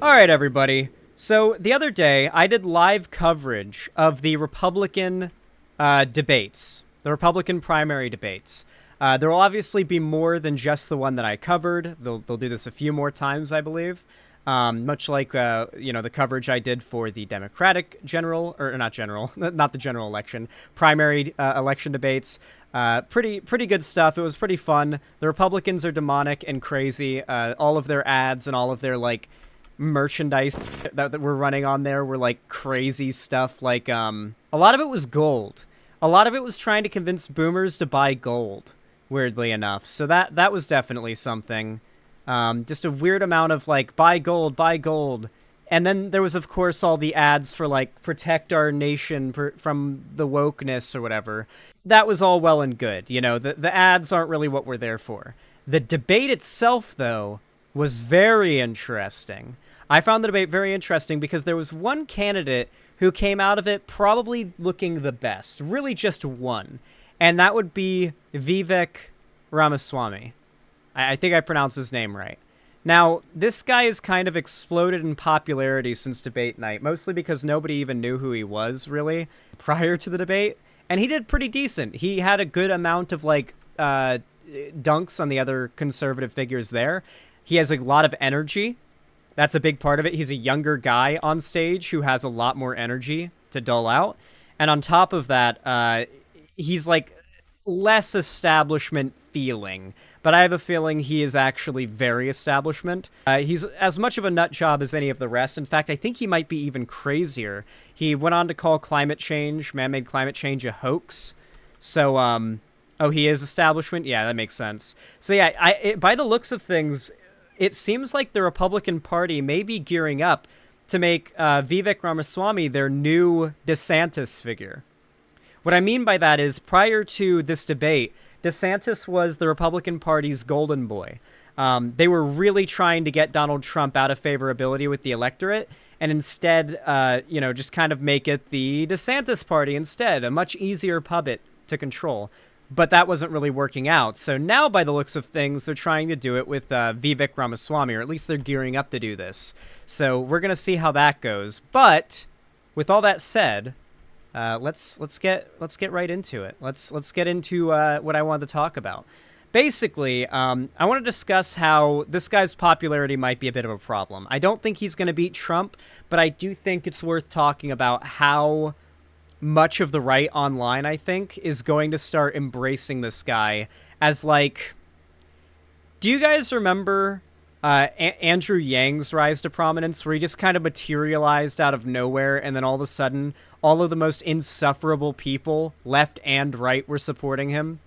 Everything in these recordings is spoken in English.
All right, everybody. So the other day, I did live coverage of the Republican debates, the Republican primary debates. There will obviously be more than just the one that I covered. They'll do this a few more times, I believe. Much like the coverage I did for the Democratic general, or not general, not the general election, primary election debates. Pretty good stuff. It was pretty fun. The Republicans are demonic and crazy. All of their ads and all of their merchandise that we're running on there were crazy stuff. A lot of it was gold. A lot of it was trying to convince boomers to buy gold, weirdly enough. So that was definitely something. Just a weird amount of buy gold, buy gold. And then there was, of course, all the ads for protect our nation from the wokeness or whatever. That was all well and good. The ads aren't really what we're there for. The debate itself, though, was very interesting. I found the debate very interesting because there was one candidate who came out of it probably looking the best. Really just one. And that would be Vivek Ramaswamy. I think I pronounced his name right. Now, this guy has kind of exploded in popularity since debate night, mostly because nobody even knew who he was, really, prior to the debate. And he did pretty decent. He had a good amount of, dunks on the other conservative figures there. He has a lot of energy. That's a big part of it. He's a younger guy on stage who has a lot more energy to dole out. And on top of that, he's, less establishment feeling, but I have a feeling he is actually very establishment. He's as much of a nut job as any of the rest. In fact, I think he might be even crazier. He went on to call climate change, man-made climate change, a hoax. So, oh, he is establishment? Yeah, that makes sense. So yeah, by the looks of things, it seems like the Republican Party may be gearing up to make Vivek Ramaswamy their new DeSantis figure. What I mean by that is, prior to this debate, DeSantis was the Republican Party's golden boy. They were really trying to get Donald Trump out of favorability with the electorate, and instead, just kind of make it the DeSantis party instead, a much easier puppet to control. But that wasn't really working out. So now, by the looks of things, they're trying to do it with Vivek Ramaswamy, or at least they're gearing up to do this. So we're going to see how that goes. But with all that said, let's get right into it. Let's get into what I wanted to talk about. Basically, I want to discuss how this guy's popularity might be a bit of a problem. I don't think he's going to beat Trump, but I do think it's worth talking about how much of the right online, I think, is going to start embracing this guy as do you guys remember Andrew Yang's rise to prominence, where he just kind of materialized out of nowhere, and then all of a sudden, all of the most insufferable people, left and right, were supporting him?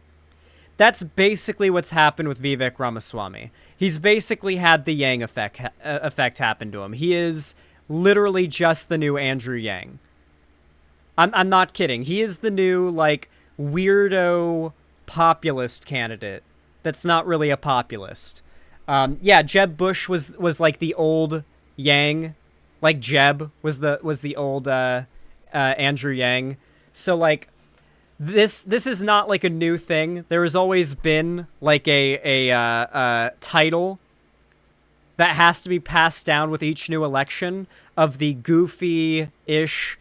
That's basically what's happened with Vivek Ramaswamy. He's basically had the Yang effect happen to him. He is literally just the new Andrew Yang. I'm not kidding. He is the new, weirdo populist candidate that's not really a populist. Yeah, Jeb Bush was the old Yang. Jeb was the old Andrew Yang. So this is not a new thing. There has always been a title that has to be passed down with each new election of the goofy-ish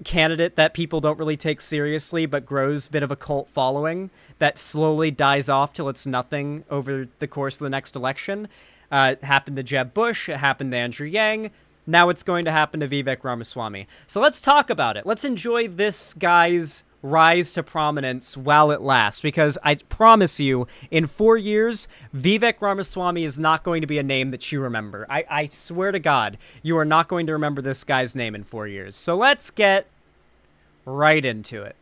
candidate that people don't really take seriously, but grows a bit of a cult following that slowly dies off till it's nothing over the course of the next election. It happened to Jeb Bush. It happened to Andrew Yang. Now it's going to happen to Vivek Ramaswamy. So let's talk about it. Let's enjoy this guy's rise to prominence while it lasts, because I promise you, in 4 years, Vivek Ramaswamy is not going to be a name that you remember. I swear to God, you are not going to remember this guy's name in 4 years. So let's get right into it.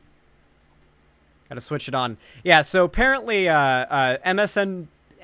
Gotta switch it on. Yeah, so apparently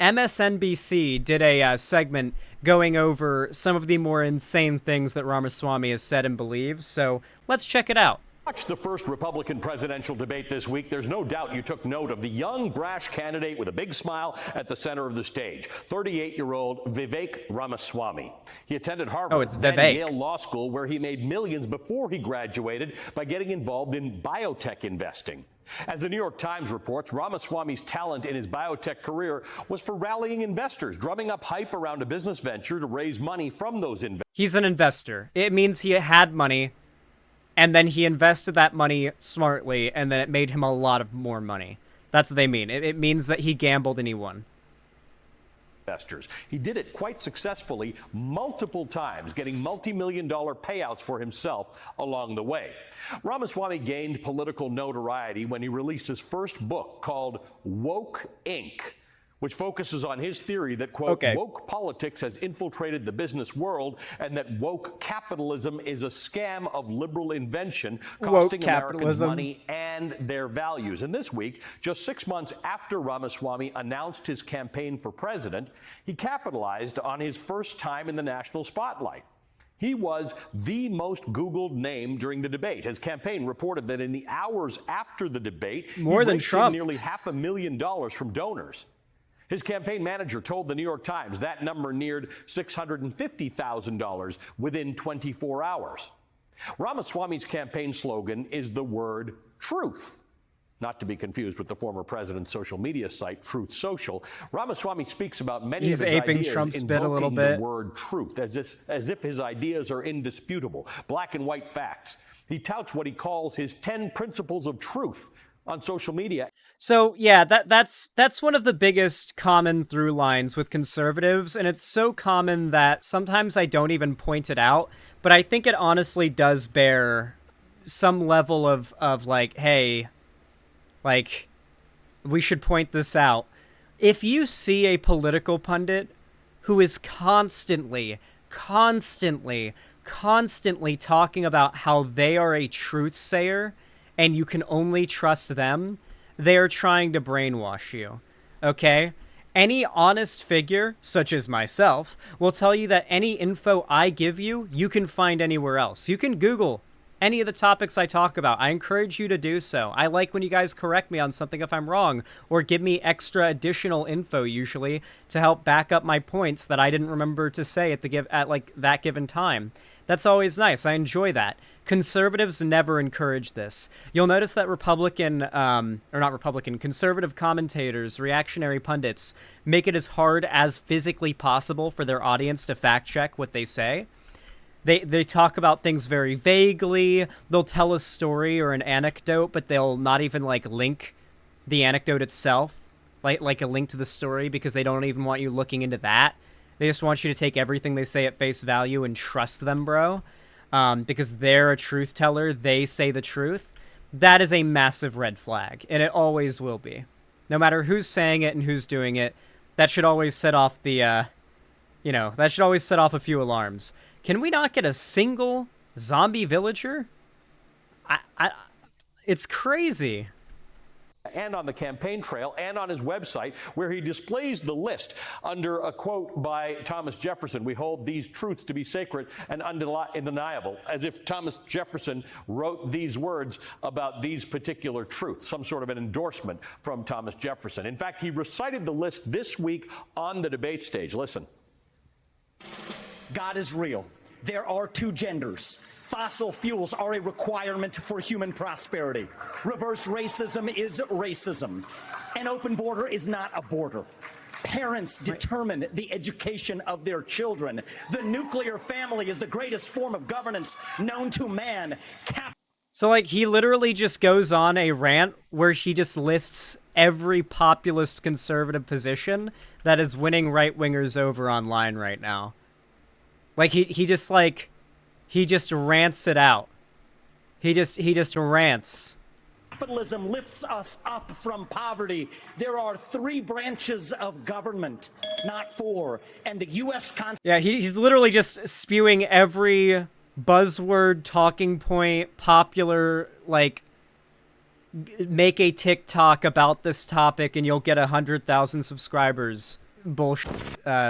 MSNBC did a segment going over some of the more insane things that Ramaswamy has said and believes, so let's check it out. Watch the first Republican presidential debate this week. There's no doubt you took note of the young, brash candidate with a big smile at the center of the stage, 38-year-old Vivek Ramaswamy. He attended Harvard and Yale Law School, where he made millions before he graduated by getting involved in biotech investing. As the New York Times reports, Ramaswamy's talent in his biotech career was for rallying investors, drumming up hype around a business venture to raise money from those investors. He's an investor. It means he had money, and then he invested that money smartly, and then it made him a lot of more money. That's what they mean. It means that he gambled and he won. Investors. He did it quite successfully multiple times, getting multi-million-dollar payouts for himself along the way. Ramaswamy gained political notoriety when he released his first book called Woke Inc., which focuses on his theory that, quote, woke politics has infiltrated the business world and that woke capitalism is a scam of liberal invention costing Americans money and their values. And this week, just 6 months after Ramaswamy announced his campaign for president, he capitalized on his first time in the national spotlight. He was the most Googled name during the debate. His campaign reported that in the hours after the debate, he raked in nearly $500,000 from donors. His campaign manager told the New York Times that number neared $650,000 within 24 hours. Ramaswamy's campaign slogan is the word truth, not to be confused with the former president's social media site, Truth Social. Ramaswamy speaks about many of his ideas Trump's bit a little bit. The word truth, as if his ideas are indisputable, black and white facts. He touts what he calls his 10 principles of truth on social media. So yeah, that's one of the biggest common through lines with conservatives, and it's so common that sometimes I don't even point it out, but I think it honestly does bear some level of like, hey, like, we should point this out. If you see a political pundit who is constantly talking about how they are a truth sayer and you can only trust them, they are trying to brainwash you, okay? Any honest figure, such as myself, will tell you that any info I give you, you can find anywhere else. You can Google any of the topics I talk about. I encourage you to do so. I like when you guys correct me on something if I'm wrong, or give me extra additional info, usually, to help back up my points that I didn't remember to say at that given time. That's always nice. I enjoy that. Conservatives never encourage this. You'll notice that conservative commentators, reactionary pundits, make it as hard as physically possible for their audience to fact check what they say. They talk about things very vaguely. They'll tell a story or an anecdote, but they'll not even like link the anecdote itself, like a link to the story, because they don't even want you looking into that. They just want you to take everything they say at face value and trust them, bro. Because they're a truth teller. They say the truth. That is a massive red flag, and it always will be. No matter who's saying it and who's doing it, that should always set off that should always set off a few alarms. Can we not get a single zombie villager? It's crazy. And on the campaign trail and on his website, where he displays the list under a quote by Thomas Jefferson. We hold these truths to be sacred and undeniable, as if Thomas Jefferson wrote these words about these particular truths, some sort of an endorsement from Thomas Jefferson. In fact, he recited the list this week on the debate stage. Listen. God is real. There are two genders. Fossil fuels are a requirement for human prosperity. Reverse racism is racism. An open border is not a border. Parents determine the education of their children. The nuclear family is the greatest form of governance known to man. So, like, he literally just goes on a rant where he just lists every populist conservative position that is winning right-wingers over online right now. Like, he just rants it out. He just rants. Capitalism lifts us up from poverty. There are 3 branches of government, not 4. And the U.S. Yeah, he's literally just spewing every buzzword, talking point, popular, like, make a TikTok about this topic and you'll get 100,000 subscribers. Bullshit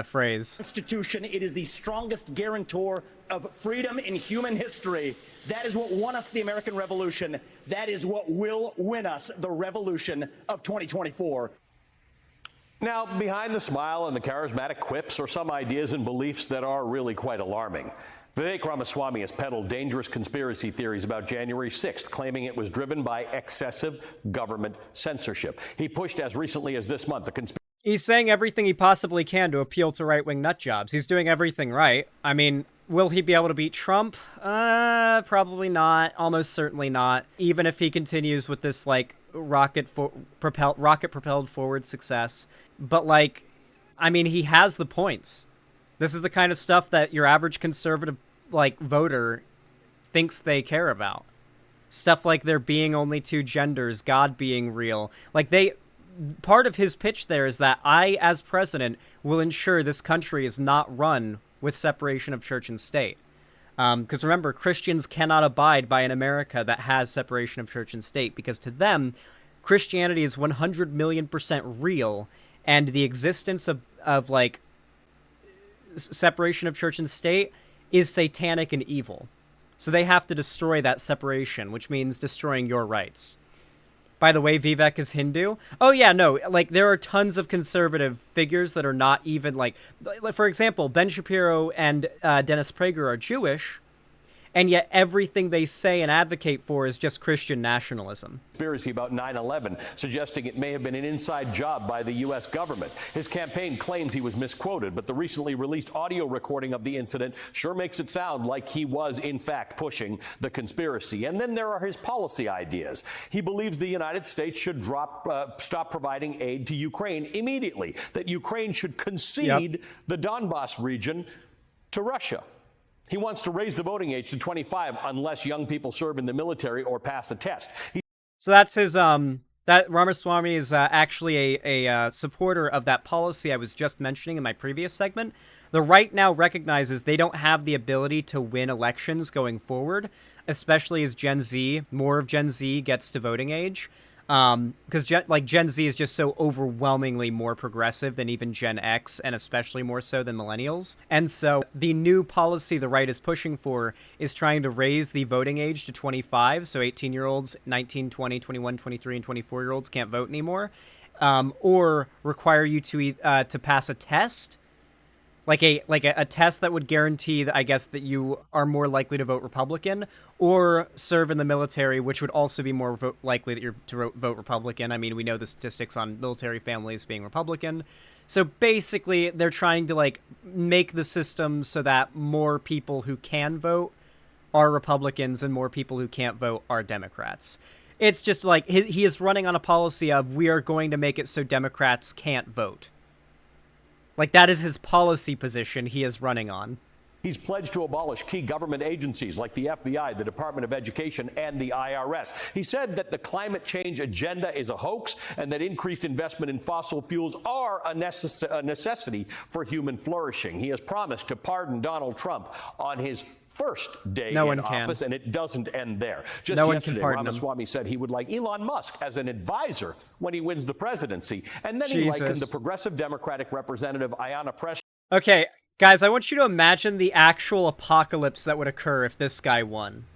phrase. Constitution, it is the strongest guarantor of freedom in human history. That is what won us the American Revolution. That is what will win us the revolution of 2024. Now, behind the smile and the charismatic quips are some ideas and beliefs that are really quite alarming. Vivek Ramaswamy has peddled dangerous conspiracy theories about January 6th, claiming it was driven by excessive government censorship. He pushed as recently as this month the conspiracy. He's saying everything he possibly can to appeal to right-wing nut jobs. He's doing everything right. I mean, will he be able to beat Trump? Probably not. Almost certainly not. Even if he continues with this, like, rocket-propelled forward success. But, like, I mean, he has the points. This is the kind of stuff that your average conservative, like, voter thinks they care about. Stuff like there being only two genders, God being real. Like, part of his pitch there is that I, as president, will ensure this country is not run with separation of church and state. Because remember, Christians cannot abide by an America that has separation of church and state, because to them, Christianity is 100 million% real, and the existence of like, separation of church and state is satanic and evil. So they have to destroy that separation, which means destroying your rights. By the way, Vivek is Hindu. Oh, yeah, no, like, there are tons of conservative figures that are not even, like for example, Ben Shapiro and Dennis Prager are Jewish, and yet everything they say and advocate for is just Christian nationalism. Conspiracy about 9/11, suggesting it may have been an inside job by the U.S. government. His campaign claims he was misquoted, but the recently released audio recording of the incident sure makes it sound like he was, in fact, pushing the conspiracy. And then there are his policy ideas. He believes the United States should stop providing aid to Ukraine immediately, that Ukraine should concede the Donbas region to Russia. He wants to raise the voting age to 25 unless young people serve in the military or pass a test. So that's his, that Ramaswamy is actually a supporter of that policy I was just mentioning in my previous segment. The right now recognizes they don't have the ability to win elections going forward, especially as more of Gen Z gets to voting age. Because Gen Z is just so overwhelmingly more progressive than even Gen X, and especially more so than millennials. And so the new policy the right is pushing for is trying to raise the voting age to 25, so 18-year-olds, 19, 20, 21, 23, and 24-year-olds can't vote anymore, or require you to pass a test, like a test that would guarantee that, I guess, that you are more likely to vote Republican, or serve in the military, which would also be more likely that you're to vote Republican. I mean, we know the statistics on military families being Republican. So basically, they're trying to, like, make the system so that more people who can vote are Republicans and more people who can't vote are Democrats. It's just like he is running on a policy of, we are going to make it so Democrats can't vote. Like, that is his policy position he is running on. He's pledged to abolish key government agencies like the FBI, the Department of Education, and the IRS. He said that the climate change agenda is a hoax and that increased investment in fossil fuels are a necessity for human flourishing. He has promised to pardon Donald Trump on his first day in office, and it doesn't end there. Just yesterday, Ramaswamy said he would like Elon Musk as an advisor when he wins the presidency. And then he likened the progressive Democratic representative Ayanna Pressley. Okay, guys, I want you to imagine the actual apocalypse that would occur if this guy won.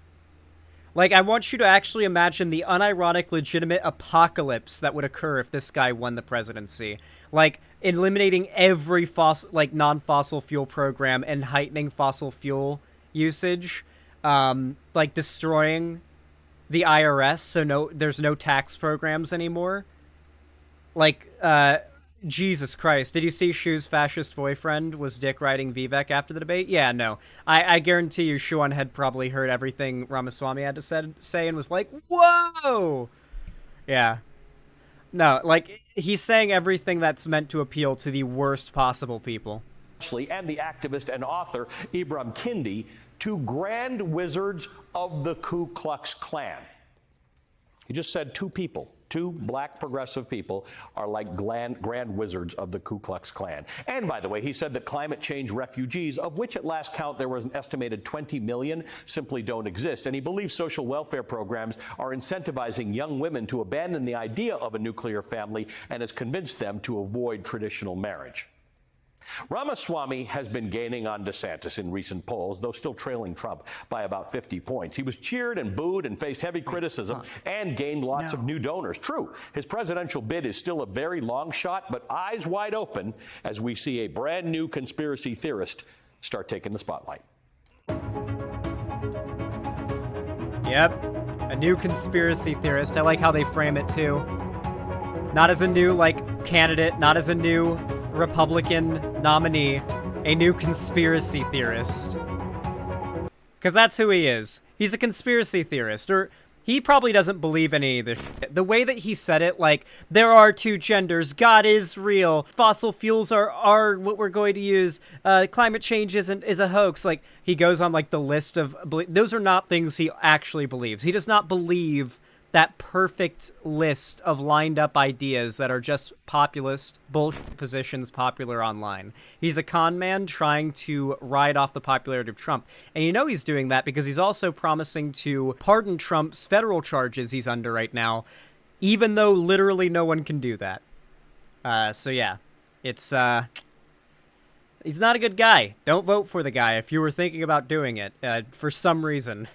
Like, I want you to actually imagine the unironic, legitimate apocalypse that would occur if this guy won the presidency. Like, eliminating every non-fossil fuel program and heightening fossil fuel usage, like destroying the IRS, so there's no tax programs anymore. Like, Jesus Christ, did you see Shu's fascist boyfriend was dick riding Vivek after the debate? Yeah, no. I guarantee you Shuan had probably heard everything Ramaswamy had to say and was like, whoa! Yeah. No, like, he's saying everything that's meant to appeal to the worst possible people. And the activist and author Ibram Kendi, two grand wizards of the Ku Klux Klan. He just said two people, two black progressive people, are like grand wizards of the Ku Klux Klan. And by the way, he said that climate change refugees, of which at last count there was an estimated 20 million, simply don't exist. And he believes social welfare programs are incentivizing young women to abandon the idea of a nuclear family and has convinced them to avoid traditional marriage. Ramaswamy has been gaining on DeSantis in recent polls, though still trailing Trump by about 50 points. He was cheered and booed and faced heavy criticism and gained lots of new donors. True, his presidential bid is still a very long shot, but eyes wide open as we see a brand new conspiracy theorist start taking the spotlight. Yep, a new conspiracy theorist. I like how they frame it, too. Not as a new, candidate, not as a new Republican nominee, a new conspiracy theorist. Because that's who he is. He's a conspiracy theorist, or he probably doesn't believe any of this shit. The way that he said it, there are two genders, God is real, fossil fuels are what we're going to use, climate change is a hoax. He goes on, the list of... Those are not things he actually believes. He does not believe that perfect list of lined up ideas that are just populist bullshit positions popular online. He's a con man trying to ride off the popularity of Trump. And he's doing that because he's also promising to pardon Trump's federal charges he's under right now, even though literally no one can do that. So yeah, it's, he's not a good guy. Don't vote for the guy if you were thinking about doing it, for some reason.